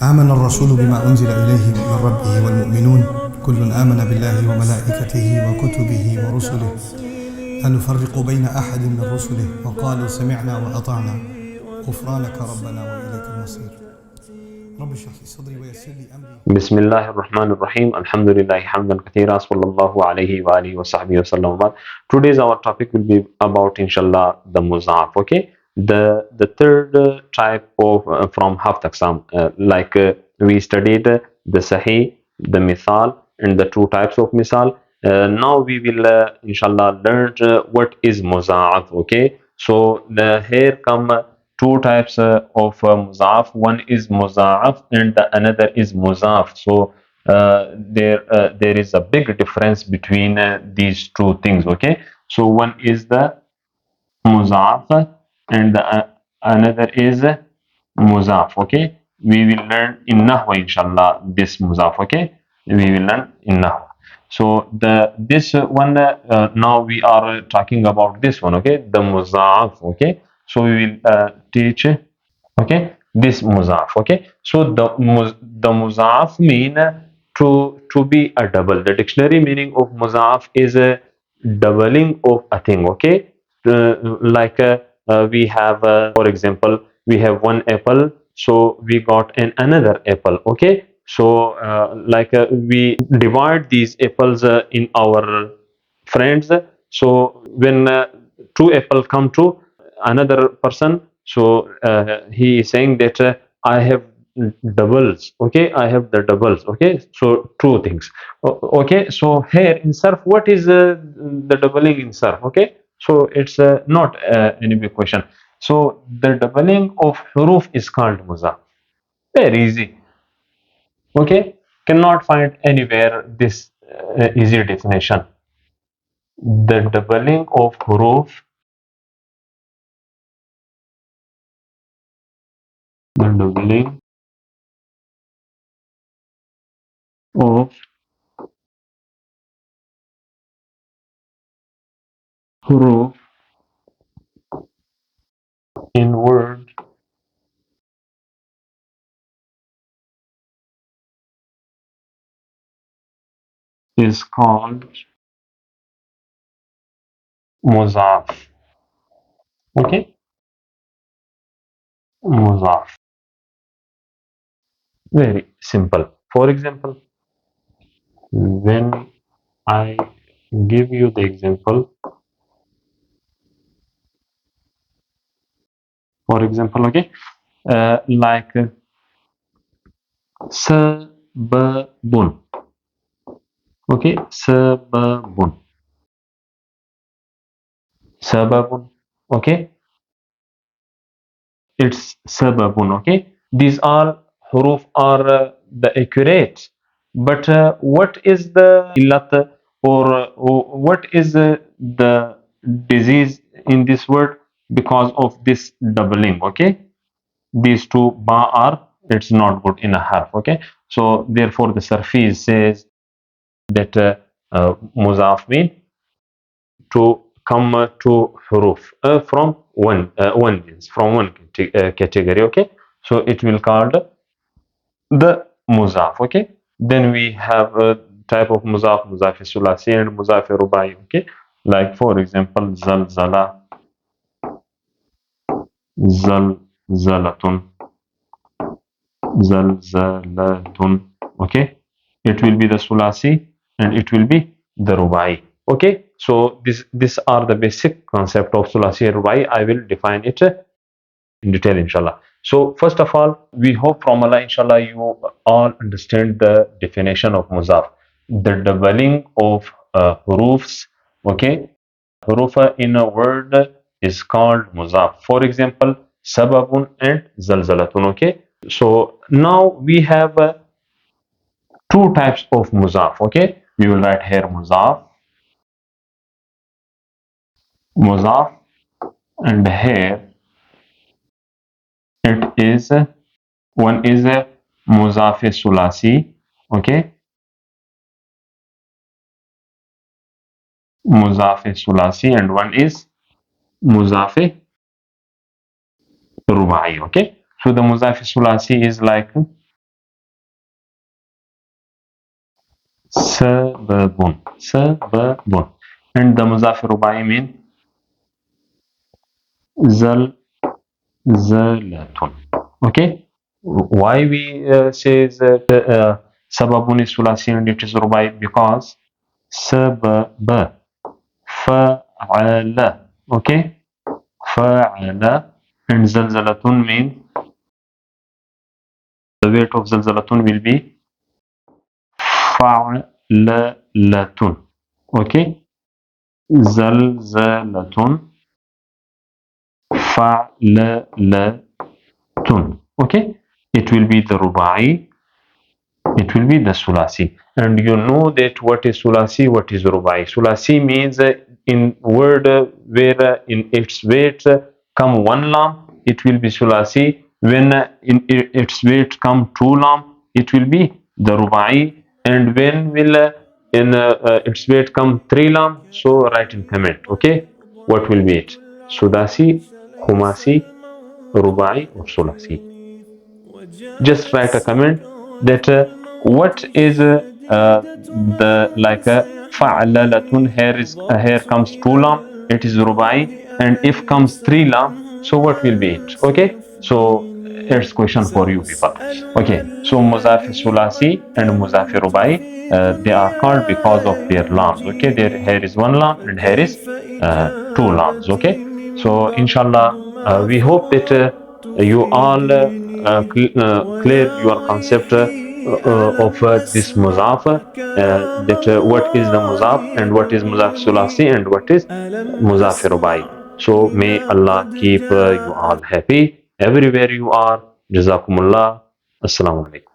آمن الرسول بما أنزل إليه من ربه والمؤمنون كل آمن بالله وملائكته وكتبه ورسله لا نفرق بين أحد من رسله وقالوا سمعنا وأطعنا غفرانك ربنا وإليك المصير رب اشرح لي صدري ويسر لي أمري. بسم الله الرحمن الرحيم. Alhamdulillah hamdan kathira sallallahu alayhi wa alihi wa sahbihi wa sallam. Today's our topic will be about inshallah the Muza'af. Okay, the third type of from Haft Aqsam, we studied the Sahih, the Misal, and the two types of Misal. Now we will inshallah learn what is Muza'af. Okay, so here come two types of Muza'af. One is Muza'af and the another is Muza'af. So there is a big difference between these two things. Okay, so one is the Muza'af and the another is Muza'af. Okay, we will learn in Nahw inshallah this Muza'af. Okay, we will learn in Nahw. So this one now we are talking about this one. Okay, the Muza'af. Okay, so we will teach okay this Muza'af. Okay, so the Muza'af mean to be a double. The dictionary meaning of Muza'af is a doubling of a thing. Okay, we have for example we have one apple, so we got another apple. Okay, so we divide these apples in our friends. So when two apple come to another person, so he is saying that I have doubles. Okay, I have the doubles. Okay, so two things. Okay, so here in surf, what is the doubling in surf? Okay, so it's not any big question. So the doubling of huruf is called muza'af. Very easy. Okay, cannot find anywhere this easy definition. The doubling of huruf, the doubling of huruf in word is called Muza'af. Okay, Muza'af. Very simple. For example, when I give you the example, for example, okay, like sababun. Okay, sababun. Sababun. Okay, it's sababun. Okay, these all huruf are the accurate, but what is the illat or what is the disease in this word because of this doubling? Okay, these two ba are it's not good in a harf. Okay, so therefore the Sarfi says that muzaf mean to come to huruf from one means from one category. Okay, so it will called the muzaf. Okay, then we have a type of muzaf, muzaf sulasi and muzaf rubai. Okay, like for example zalzala, zalzalatun, zalzalatun. Okay, it will be the sulasi and it will be the rubai. Okay, so these are the basic concept of sulasi and rubai. I will define it in detail inshallah. So first of all, we hope from Allah inshallah you all understand the definition of muzaf, the doubling of hurufs. Okay, huruf in a word is called muzaf. For example, sababun and zalzalatun. Okay, so now we have two types of muzaf. Okay, we will write here muzaf, and here it is one is a muzaf sulasi. Okay, muzaf sulasi, and one is muzaf rubai. Okay, so the muzaf sulasi is like sababun, sababun. And the Muza'af rubai mean zalzalatun. Okay, why we say that sababun is sulasi and it is rubai? Because sabab fa'ala, okay, fa'ala, and zalzalatun means the weight of zalzalatun will be fa'lalatun. Okay, zalzalatun fa'lalatun. Okay, it will be the rubai, it will be the sulasi. And you know that what is sulasi, what is rubai. Sulasi means in word where in its weight come one lam, it will be sulasi. When in its weight come two lam, it will be the rubai. And when will in its weight come three lam, so write in comment. Okay, what will be it? Sudasi, khumasi, rubai, or sulasi. Just write a comment that what is the like fa'lalatun. Here comes two lam, it is rubai, and if comes three lam, so what will be it? Okay, so it's question for you people. Okay, so Muza'af sulasi and Muza'af rubai, they are called because of their lams. Okay, there here is one lam and here is two lams. Okay, so inshallah we hope that you all clear your concept of this Muza'af, that what is the Muza'af and what is Muza'af sulasi and what is Muza'af rubai. So may Allah keep you all happy everywhere you are. Jazakumullah. Assalamu alaikum.